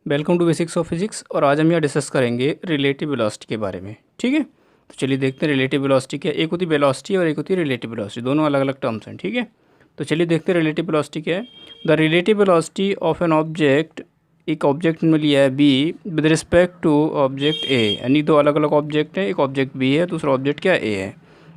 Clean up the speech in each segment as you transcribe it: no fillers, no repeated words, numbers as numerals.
Welcome to basics of physics. और आज हम यहाँ डिस्कस करेंगे रिलेटिव वेलोसिटी के बारे में। ठीक है, तो चलिए देखते हैं रिलेटिव वेलोसिटी क्या है। एक होती है वेलोसिटी और एक होती है रिलेटिव वेलोसिटी, दोनों अलग अलग टर्म्स हैं। ठीक है, तो चलिए देखते हैं रिलेटिव वेलोसिटी क्या है। The relative velocity of an object, एक ऑब्जेक्ट में लिया है B with respect to object A, यानी दो अलग अलग ऑब्जेक्ट हैं, एक ऑब्जेक्ट बी है दूसरा ऑब्जेक्ट क्या ए है।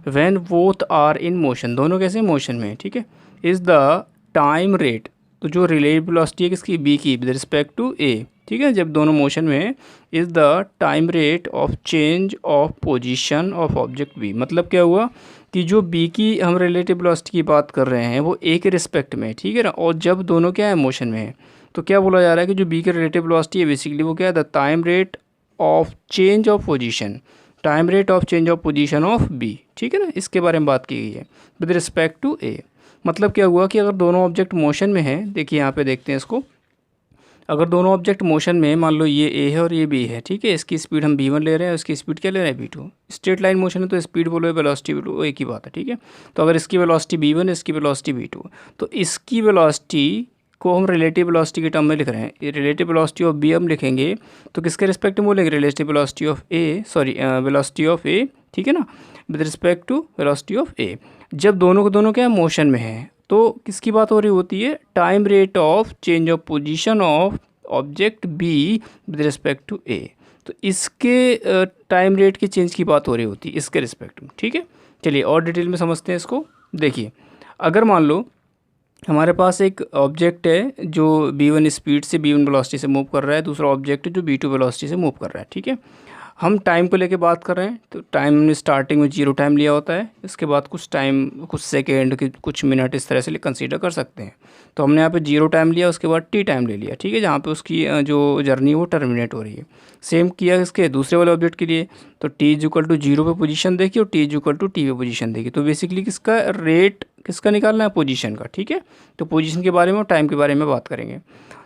When both are in motion, दोनों कैसे मोशन में। ठीक है, इज़ द टाइम रेट, तो जो रिलेटिव वेलोसिटी है किसकी, बी की, विद रिस्पेक्ट टू ए। ठीक है, जब दोनों मोशन में है, is the time rate of change of position of object B. मतलब क्या हुआ कि जो बी की हम रिलेटिव वेलोसिटी की बात कर रहे हैं वो ए के रिस्पेक्ट में है। ठीक है ना, और जब दोनों क्या है, मोशन में है, तो क्या बोला जा रहा है कि जो बी की रिलेटिव वेलोसिटी है बेसिकली वो क्या है, the time rate of change of position, time rate of change of position of B. ठीक है ना, इसके बारे में बात की गई है विद रिस्पेक्ट टू ए। मतलब क्या हुआ कि अगर दोनों ऑब्जेक्ट मोशन में है, देखिए यहाँ पे देखते हैं इसको, अगर दोनों ऑब्जेक्ट मोशन में, मान लो ये ए है और ये बी है। ठीक है, इसकी स्पीड हम b1 ले रहे हैं, उसकी स्पीड क्या ले रहे हैं b2। स्ट्रेट लाइन मोशन है तो स्पीड बोलो वेलोसिटी बोलो, एक ही बात है। ठीक है, तो अगर इसकी वेलोसिटी b1 इसकी वेलोसिटी b2, तो इसकी वेलोसिटी को हम रिलेटिव वेलोसिटी के टर्म में लिख रहे हैं। ये रिलेटिव वेलोसिटी ऑफ बी हम लिखेंगे तो किसके रिस्पेक्ट में बोलेंगे, relative velocity of A, sorry velocity of A. ठीक है ना, with respect to velocity of A. जब दोनों को दोनों क्या मोशन में है तो किसकी बात हो रही होती है, time rate of change of position of object B with respect to A. तो इसके टाइम रेट की चेंज की बात हो रही होती है इसके रिस्पेक्ट में। ठीक है, चलिए और डिटेल में समझते हैं इसको। देखिए, अगर मान लो हमारे पास एक ऑब्जेक्ट है जो b1 स्पीड से, b1 वेलोसिटी से मूव कर रहा है, दूसरा ऑब्जेक्ट है जो b2 वेलोसिटी से मूव कर रहा है। ठीक है, हम टाइम को लेके बात कर रहे हैं, तो टाइम ने स्टार्टिंग में 0 टाइम लिया होता है, इसके बाद कुछ टाइम, कुछ सेकेंड, कुछ मिनट इस तरह से कंसीडर कर सकते हैं। तो हमने यहाँ पे 0 टाइम लिया, उसके बाद t टाइम ले लिया। ठीक है, जहाँ पे उसकी जो जर्नी है वो टर्मिनेट हो रही है। सेम किया इसके दूसरे वाले ऑब्जेक्ट के लिए, तो t इज इक्वल टू 0 पे पोजीशन देखी और t is equal to T पे पोजीशन देखी। तो बेसिकली किसका रेट किसका निकालना है, पोजीशन का। ठीक है, तो पोजीशन के बारे में और टाइम के बारे में बात करेंगे।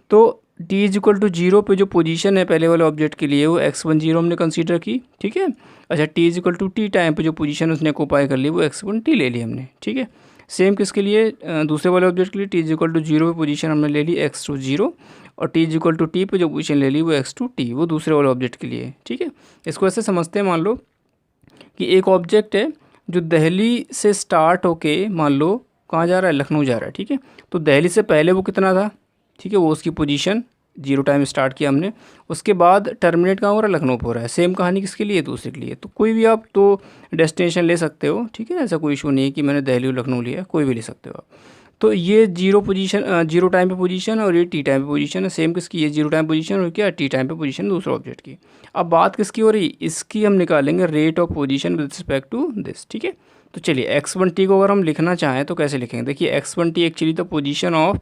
तो t इज इक्वल टू 0 पे जो पोजीशन है पहले वाले ऑब्जेक्ट के लिए वो x10 हमने कंसीडर की। ठीक है, अच्छा t is equal to t time पे जो पोजीशन उसने ऑक्यूपाई कर ली वो x1t ले ली हमने। ठीक है, सेम किसके लिए, दूसरे वाले ऑब्जेक्ट के लिए t इज इक्वल टू 0 पे पोजीशन हमने ले ली x2 0, और t is equal to t पे जो पोजीशन ले ली वो x2t, वो दूसरे वाले ऑब्जेक्ट के लिए। ठीक है, इसको ऐसे समझते हैं, मान लो कि एक ऑब्जेक्ट है जो दिल्ली से स्टार्ट होके मान लो कहाँ जा रहा है, लखनऊ जा रहा है। ठीक है, तो दिल्ली से पहले वो कितना था, ठीक है, वो उसकी पोजीशन 0 टाइम स्टार्ट किया हमने, उसके बाद टर्मिनेट कहाँ हो रहा है, लखनऊ पे हो रहा है। सेम कहानी किसके लिए, दूसरे के लिए। तो कोई भी आप तो डेस्टिनेशन ले सकते हो। ठीक है, ऐसा कोई इशू नहीं है कि मैंने दिल्ली और लखनऊ लिया, कोई भी ले सकते हो आप। तो ये 0 टाइम पे पोजीशन और ये टी टाइम पे पोजीशन है। सेम किसकी, ये 0 टाइम पोजीशन और क्या टी टाइम पे पोजीशन दूसरा ऑब्जेक्ट की। अब बात किसकी हो रही, इसकी हम निकालेंगे rate of position with respect to this. ठीक है, तो चलिए x1t को अगर हम लिखना चाहें तो कैसे लिखेंगे। देखिए x1t actually the position of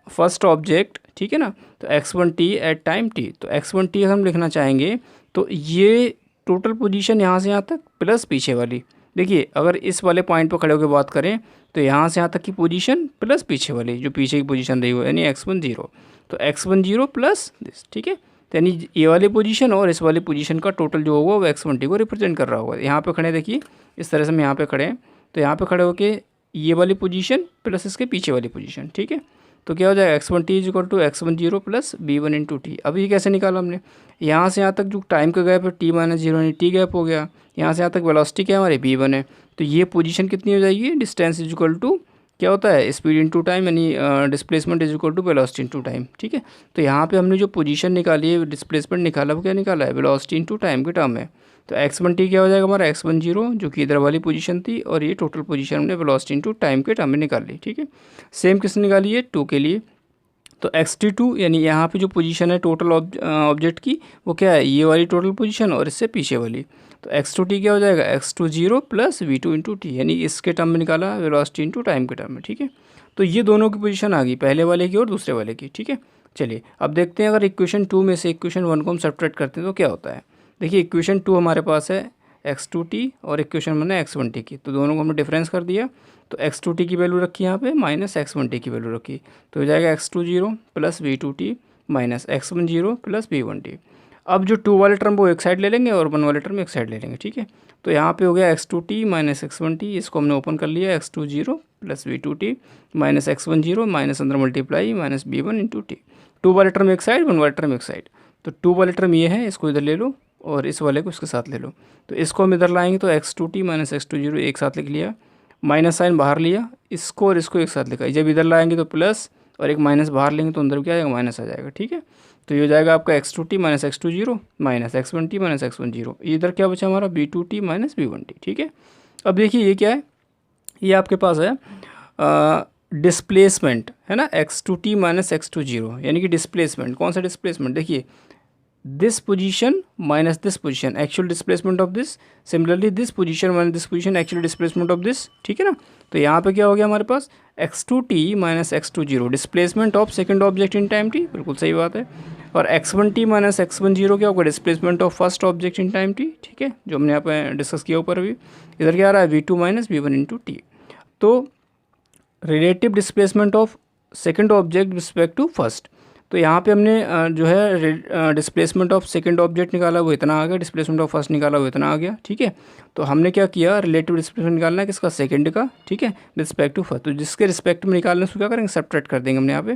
first object. ठीक है ना, तो x1t एट टाइम t, तो x1t अगर हम लिखना चाहेंगे तो ये टोटल पोजीशन यहाँ से यहाँ तक प्लस पीछे वाली। देखिए, अगर इस वाले पॉइंट पर खड़े होकर बात करें तो यहाँ से यहाँ तक की पोजीशन प्लस पीछे वाली जो पीछे की पोजीशन रही हो, यानी x10, तो x10 प्लस दिस। ठीक है, तो यानी ये वाली पोजीशन और इस वाली पोजीशन का टोटल जो होगा वो x1t को रिप्रेजेंट कर रहा होगा। यहाँ पे खड़े, देखिए इस तरह से हम यहाँ पे खड़े हैं, तो यहाँ पे खड़े होके ये वाली पोजीशन प्लस इसके पीछे वाली पोजीशन। ठीक है, तो क्या हो जाएगा, x1t is equal to x10 plus b1 into T. अब ये कैसे निकाला हमने, यहाँ से यहाँ तक जो टाइम का गैप है t माइनस 0 यानी t गैप हो गया, यहाँ से यहाँ तक वेलोसिटी क्या है हमारी b1 है, तो ये पोजीशन कितनी हो जाएगी, डिस्टेंस इज इक्वल टू क्या होता है, स्पीड इनटू टाइम, यानी displacement is equal to velocity into time. ठीक है, तो यहाँ पे हमने जो पोजीशन निकाली है, डिस्प्लेसमेंट निकाला, वो क्या निकाला है, वेलोसिटी इनटू टाइम के टर्म है। तो x1t क्या हो जाएगा हमारा, x10 जो कि इधर वाली पोजीशन थी, और ये टोटल पोजीशन हमने वेलोसिटी इनटू टाइम के टर्म में निकाल ली। ठीक है, सेम किसने निकाली है, 2 के लिए, तो xt2 यानी यहाँ पे जो पोजीशन है टोटल ऑब्जेक्ट की वो क्या है, ये वाली टोटल पोजीशन और इससे पीछे वाली। तो x2t क्या हो जाएगा, x20 plus v2 into T, यानी इसके टर्म में निकाला वेलोसिटी इंटू टाइम के टर्म में। ठीक है, तो ये दोनों की पोजीशन आ गई, पहले वाले की और दूसरे वाले की। ठीक है, चलिए अब देखते हैं अगर इक्वेशन 2 में से इक्वेशन 1 को हम सब्ट्रैक्ट करते हैं तो क्या होता है। देखिए, इक्वेशन 2 हमारे पास है x2t और इक्वेशन 1 है x1t की, तो दोनों को हमने डिफरेंस कर दिया, तो x2t की वैल्यू रखी यहाँ पे माइनस x1t की वैल्यू रखी, तो हो जाएगा x20 plus v2t minus x10 plus v1t। अब जो 2 वाले टर्म वो एक साइड ले लेंगे और 1 वाले टर्म एक साइड ले लेंगे। ठीक है, तो यहाँ पे हो गया x2t माइनस x1t, इसको हमने ओपन कर लिया, x20 plus v2t minus x10 minus अंदर multiply minus b1 into T. 2 वाले टर्म एक साइड, 1 वाले टर्म एक साइड। तो 2 वाले टर्म ये है, इसको इधर ले लो और इस वाले को इसके साथ ले लो। तो इसको हम इधर लाएंगे तो x2t माइनस x2 जीरो एक साथ लिख लिया, माइनस साइन बाहर लिया, इसको और इसको एक साथ लिखा। जब इधर लाएंगे तो प्लस और एक माइनस बाहर लेंगे तो अंदर क्या आएगा, माइनस आ जाएगा। ठीक है, तो ये हो जाएगा आपका x2t minus x2 zero minus x1t minus x1 zero. इधर क्या बचा हमारा b2t माइनस b1t। ठीक है, अब देखिए ये क्या है, ये आपके पास है डिस्प्लेसमेंट है ना, x2t माइनस x2 जीरो, यानी कि डिस्प्लेसमेंट। कौन सा डिस्प्लेसमेंट, देखिए this position minus this position actual displacement of this, similarly this position minus this position actual displacement of this. ठीक है ना, तो यहाँ पे क्या हो गया हमारे पास x2t minus x2 zero displacement of second object in time t, बिल्कुल सही बात है। और x1t माइनस x1 जीरो क्या होगा, displacement of first object in time t। ठीक है, जो हमने यहाँ पे डिस्कस किया ऊपर अभी। इधर क्या आ रहा है, v2 minus v1 into T. तो relative displacement of second object respect to first, तो यहाँ पे हमने जो है डिस्प्लेसमेंट ऑफ सेकंड ऑब्जेक्ट निकाला वो इतना आ गया, डिस्प्लेसमेंट ऑफ फर्स्ट निकाला वो इतना आ गया। ठीक है, तो हमने क्या किया, रिलेटिव डिस्प्लेसमेंट निकालना है किसका, सेकंड का। ठीक है, रिस्पेक्ट टू फर्स्ट, तो जिसके रिस्पेक्ट में निकालने उसको क्या करेंगे, सब्ट्रैक्ट कर देंगे हमने यहाँ पे।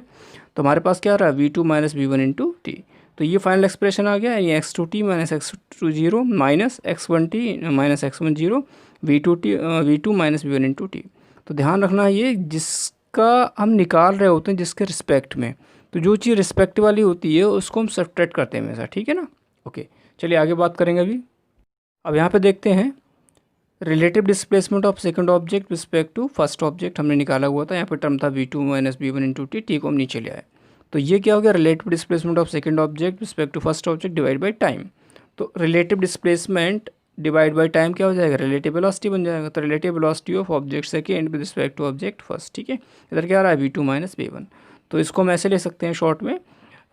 तो हमारे पास क्या आ रहा है, v2 minus v1 into T. तो ये फाइनल एक्सप्रेशन आ गया, ये x2t minus x2 zero minus x1t minus x1 zero v2 minus v1 into T. तो ध्यान रखना ये जिसका हम निकाल रहे होते हैं जिसके रिस्पेक्ट में, तो जो चीज़ रिस्पेक्ट वाली होती है उसको हम सब्ट्रैक्ट करते हैं हमेशा। ठीक है ना, ओके चलिए आगे बात करेंगे अभी। अब यहाँ पे देखते हैं relative displacement of second object respect to first object हमने निकाला हुआ था। यहाँ पे टर्म था v2 minus v1 into T को हम नीचे ले आए। तो ये क्या हो गया, relative displacement of second object respect to first object divide by time. तो relative displacement divide by time क्या हो जाएगा, रिलेटिव वेलोसिटी बन जाएगा। तो relative velocity of object second with respect to object first. ठीक है, इधर क्या आ रहा है, v2 माइनस v1। तो इसको हम ऐसे ले सकते हैं शॉर्ट में,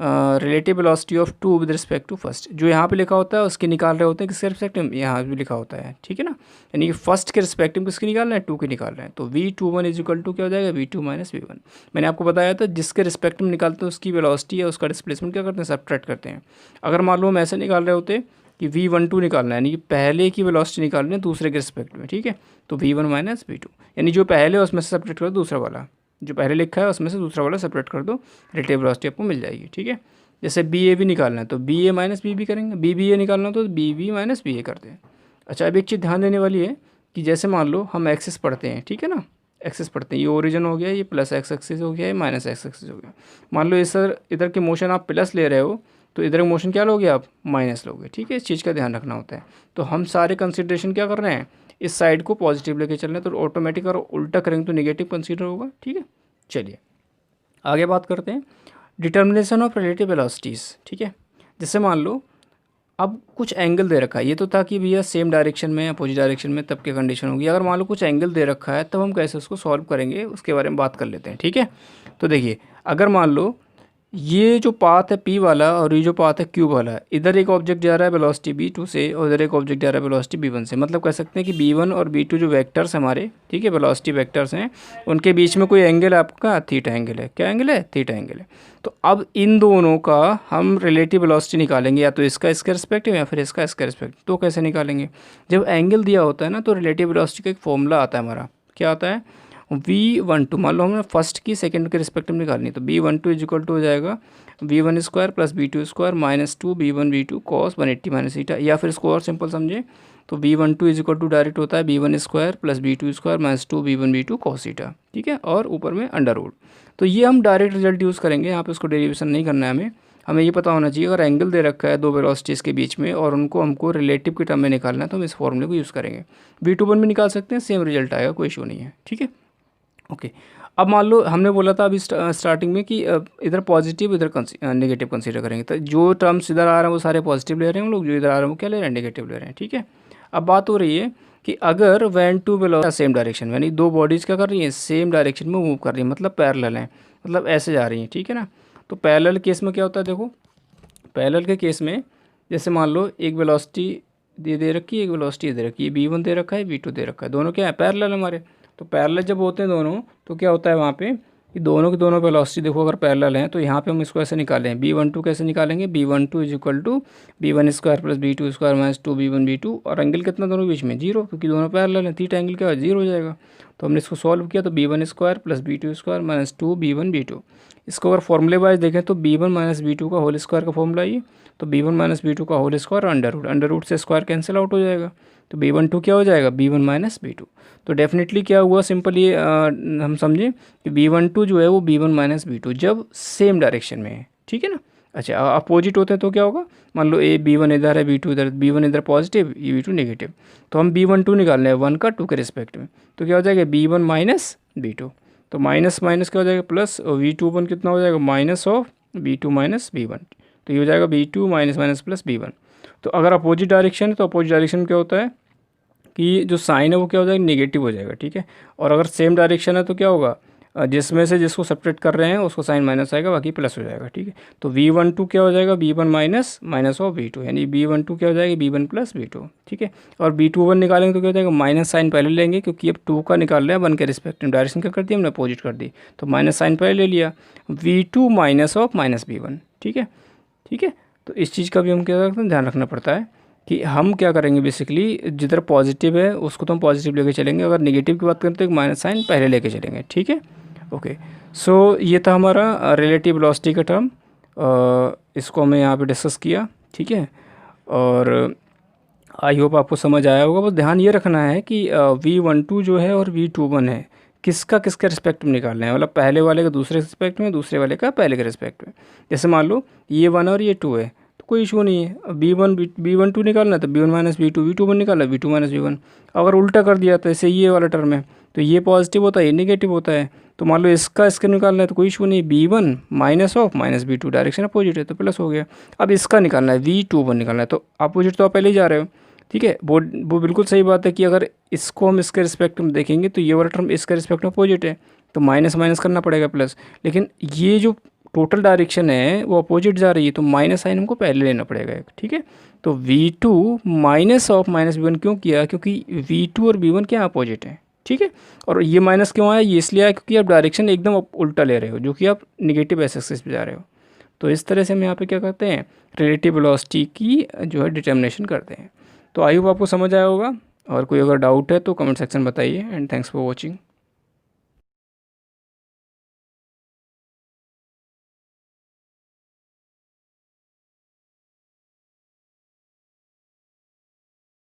relative velocity of two with respect to first. जो यहाँ पे लिखा होता है उसके निकाल रहे होते हैं किसके रिस्पेक्टिव में, यहाँ भी लिखा होता है। ठीक है ना, यानी कि फर्स्ट के रिस्पेक्टिव किसके निकाल रहे हैं, टू के निकाल रहे हैं। तो v21 इज इक्वल टू क्या हो जाएगा, v2 माइनस v1। मैंने आपको बताया था जिसके रिस्पेक्टिव में निकालते हैं उसकी वेलोसिटी है उसका डिस्प्लेसमेंट क्या करते हैं, सब्ट्रैक्ट करते हैं। अगर मान लो हम ऐसे निकाल रहे होते कि v12 निकालना है, यानी कि पहले की वेलोसिटी निकालनी है दूसरे के रिस्पेक्ट में। ठीक है, तो v1 माइनस v2, यानी जो पहले है उसमें से सब्ट्रैक्ट कर दो दूसरा वाला, जो पहले लिखा है उसमें से दूसरा वाला सेपरेट कर दो, रिलेटिव वेलोसिटी आपको मिल जाएगी। ठीक है, जैसे बी ए भी निकालना है तो बी ए माइनस बी बी करेंगे, बी बी ए निकालना हो तो बी बी माइनस बी ए करते हैं। अच्छा, अब एक चीज़ ध्यान देने वाली है कि जैसे मान लो हम एक्सिस पढ़ते हैं, ठीक है ना, एक्सिस पढ़ते हैं, ये ओरिजिन हो गया, ये प्लस एक्स एक्सिस हो गया, ये माइनस एक्स एक्सिस हो गया। मान लो इधर के मोशन आप प्लस ले रहे हो तो इधर मोशन क्या लोगे आप, माइनस लोगे। ठीक है, इस चीज़ का ध्यान रखना होता है। तो हम सारे कंसिडरेशन क्या कर रहे हैं, इस साइड को पॉजिटिव लेके चल रहे हैं, तो ऑटोमेटिक और उल्टा करेंगे तो नेगेटिव कंसीडर होगा। ठीक है, चलिए आगे बात करते हैं डिटर्मिनेशन ऑफ रिलेटिव वेलोसिटीज़। ठीक है, जैसे मान लो अब कुछ एंगल दे रखा है, ये तो था कि भैया सेम डायरेक्शन में अपोजिट डायरेक्शन में तब क्या कंडीशन होगी। अगर मान लो कुछ एंगल दे रखा है तब हम कैसे उसको सॉल्व करेंगे उसके बारे में बात कर लेते हैं। ठीक है, तो देखिए अगर मान लो ये जो पाथ है p वाला और ये जो पाथ है q वाला, इधर एक ऑब्जेक्ट जा रहा है वेलोसिटी v2 से और इधर एक ऑब्जेक्ट जा रहा है वेलोसिटी v1 से, मतलब कह सकते हैं कि v1 और v2 जो वेक्टर्स हमारे, ठीक है, वेलोसिटी वेक्टर्स हैं, उनके बीच में कोई एंगल आपका थीटा एंगल है। क्या एंगल है, थीटा एंगल है। तो अब इन दोनों का हम रिलेटिव वेलोसिटी निकालेंगे, या तो इसका इसके रिस्पेक्टिव या फिर इसका इसके रिस्पेक्टिव। तो कैसे निकालेंगे, जब एंगल दिया होता है ना तो रिलेटिव वेलोसिटी का एक फॉर्मूला आता है हमारा, क्या आता है, v12, मान लो हमने फर्स्ट की सेकंड के रिस्पेक्टिव निकालनी, तो v12 इज इक्वल टू हो जाएगा v1 square plus v2 square minus 2 v1 v2 cos 180 minus theta, या फिर इसको और सिंपल समझे तो v12 is equal to direct होता है v1 square plus v2 square minus 2 v1 v2 cos theta. ठीक है, और ऊपर में अंडर रूट। तो ये हम डायरेक्ट रिजल्ट यूज़ करेंगे, यहाँ पे उसको डेरिवेशन नहीं करना है हमें ये पता होना चाहिए अगर एंगल दे रखा है दो वेलोसिटीज़ के बीच में और उनको हमको रिलेटिव के टर्म में निकालना है तो हम इस फॉर्मूले को यूज़ करेंगे। v21 भी निकाल सकते हैं, सेम रिजल्ट आएगा, कोई इशू नहीं है। ठीक है, ओके। अब मान लो हमने बोला था अभी स्टार्टिंग में कि इधर पॉजिटिव इधर नेगेटिव कंसीडर करेंगे, तो जो टर्म्स इधर आ रहे हैं वो सारे पॉजिटिव ले रहे हैं हम लोग, जो इधर आ रहे हैं वो क्या ले रहे हैं, नेगेटिव ले रहे हैं। ठीक है, अब बात हो रही है कि अगर वैन टू वेलोसिटी सेम डायरेक्शन में, यानी दो बॉडीज़ क्या कर रही हैं, सेम डायरेक्शन में मूव कर रही हैं, मतलब पैरेलल हैं, मतलब ऐसे जा रही हैं। ठीक है ना, तो पैरेलल केस में क्या होता है, देखो पैरेलल के केस में जैसे मान लो एक वेलोसिटी दे रखी है, एक वेलोसिटी दे रखी है, v1 दे रखा है, v2 दे रखा है, दोनों क्या है, पैरेलल हमारे। तो पैरेलल जब होते हैं दोनों तो क्या होता है वहाँ पे कि दोनों की दोनों वेलोसिटी देखो अगर पैरेलल हैं तो यहाँ पे हम इसको ऐसे निकालें, b12 कैसे निकालेंगे, b12 is equal to v1 square plus v2 square minus 2 v1 v2, और एंगल कितना दोनों के बीच में, जीरो, क्योंकि दोनों पैरेलल हैं, थीटा एंगल क्या है, जीरो हो जाएगा। तो हमने इसको सॉल्व किया तो b1 square plus v2 square minus 2 v1 v2 इसको अगर फॉर्मूले वाइज देखें तो b1 माइनस b2 का होल स्क्वायर का फॉर्मूला ये, तो b1 माइनस b2 का होल स्क्वायर अंडर रूट से स्क्वायर कैंसिल आउट हो जाएगा, तो b12 क्या हो जाएगा b1 माइनस b2। तो डेफिनेटली क्या हुआ, सिंपल ये हम समझें कि b12 जो है वो b1 माइनस b2 जब सेम डायरेक्शन में है, ठीक है ना। अच्छा अपोजिट होते हैं तो क्या होगा, मान लो ए b1 इधर है b2 इधर, b1 इधर पॉजिटिव b2 नेगेटिव, तो हम b12 निकालना है 1 का 2 के रिस्पेक्ट में, तो क्या हो जाएगा b1 माइनस b2, तो माइनस माइनस क्या हो जाएगा प्लस, और v21 कितना हो जाएगा minus of b2 minus b1, तो ये हो जाएगा b2 minus minus plus b1। तो अगर अपोजिट डायरेक्शन है तो अपोजिट डायरेक्शन में क्या होता है कि जो साइन है वो क्या हो जाएगा नेगेटिव हो जाएगा, ठीक है। और अगर सेम डायरेक्शन है तो क्या होगा, जिसमें से जिसको सेपरेट कर रहे हैं उसको साइन माइनस आएगा, बाकी प्लस हो जाएगा, ठीक है। तो v12 क्या हो जाएगा b1 minus minus of b2, यानी b12 क्या हो जाएगा b1 प्लस b2, ठीक है। और b21 निकालेंगे तो क्या हो जाएगा, माइनस साइन पहले लेंगे क्योंकि अब 2 का निकाल रहे हैं 1 के रिस्पेक्ट में, डायरेक्शन क्या कर दी हमने अपोजिट कर दी, तो माइनस साइन पहले ले लिया, v2 minus of minus b1, ठीक है, ठीक है। तो इस चीज़ का भी हम क्या रखते हैं, ध्यान रखना पड़ता है कि हम क्या करेंगे, बेसिकली जिधर पॉजिटिव है उसको तो हम पॉजिटिव लेके चलेंगे, अगर नेगेटिव की बात करें तो एक माइनस साइन पहले लेके चलेंगे, ठीक है। ओके, सो ये था हमारा रिलेटिव वेलोसिटी का टर्म, इसको हमने यहाँ पे डिस्कस किया, ठीक है। और आई होप आपको समझ आया होगा। बस ध्यान ये रखना है कि v12 जो है और v21 है किसका किसके रिस्पेक्ट में निकालना है, मतलब पहले वाले का दूसरे रिस्पेक्ट में, दूसरे वाले का पहले के रिस्पेक्ट में। जैसे मान लो ये 1 और ये 2 है तो कोई इशू नहीं है, b12 निकालना है तो b1 माइनस b2, v21 निकालना v2 माइनस v1। अगर उल्टा कर दिया तो ऐसे ये वाला टर्म है तो ये पॉजिटिव होता है ये नेगेटिव होता है, तो मान लो इसका इसके निकालना है तो कोई इशू नहीं, b1 minus of minus b2, direction opposite है तो प्लस हो गया। अब इसका निकालना है v21 निकालना है, तो अपोजिट तो आप पहले ही जा रहे हो, ठीक है। वो बिल्कुल सही बात है कि अगर इसको हम इसके रिस्पेक्ट में देखेंगे तो ये वाला टर्म इसके रिस्पेक्ट में अपोजिट है तो माइनस माइनस करना पड़ेगा प्लस, लेकिन ये जो टोटल डायरेक्शन है वो अपोजिट जा रही है तो माइनस साइन हमको पहले लेना पड़ेगा, ठीक है। तो v2 minus of minus b1 क्यों किया, क्योंकि v2 और b1 क्या अपोजिट है, ठीक है। और ये माइनस क्यों आया, ये इसलिए आया क्योंकि आप डायरेक्शन एकदम उल्टा ले रहे हो, जो कि आप निगेटिव एक्सिस पे जा रहे हो। तो इस तरह से हम यहाँ पे क्या करते हैं, रिलेटिव वेलोसिटी की जो है डिटर्मिनेशन करते हैं। तो आई होप आपको समझ आया होगा, और कोई अगर डाउट है तो कमेंट सेक्शन बताइए, एंड थैंक्स फॉर वॉचिंग।